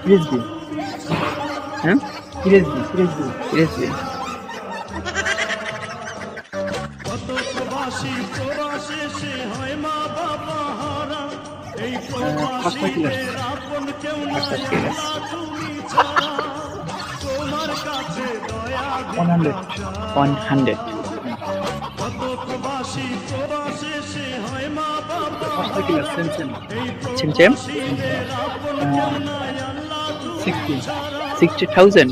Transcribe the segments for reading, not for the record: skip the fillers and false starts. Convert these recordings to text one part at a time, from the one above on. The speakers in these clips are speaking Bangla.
সিরিয়াসলি হ্যাঁ seriously first class 100 100 first class same চিমচেম 60,000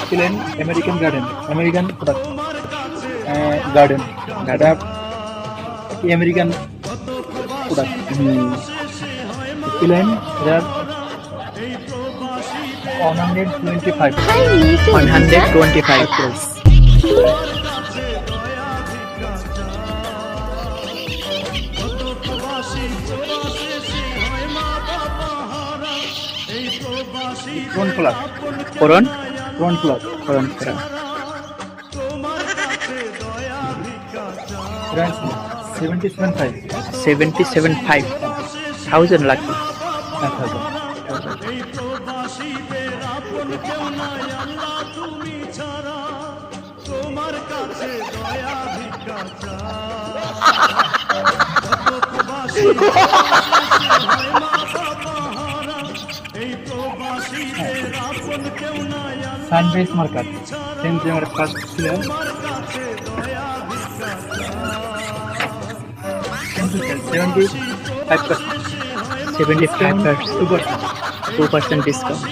ছিলেন আমেরিকান প্রোডাক্ট গার্ডেন এটা আমেরিকান প্রোডাক্ট ছিলেন এটা 125 কোন প্লাস করন কোন প্লাস করন করা 77,500 লাখি 1000 সানরাইজ মার্কেট সেম যে আমার ফার্স্ট ছিল 75% 2% ডিসকাউন্ট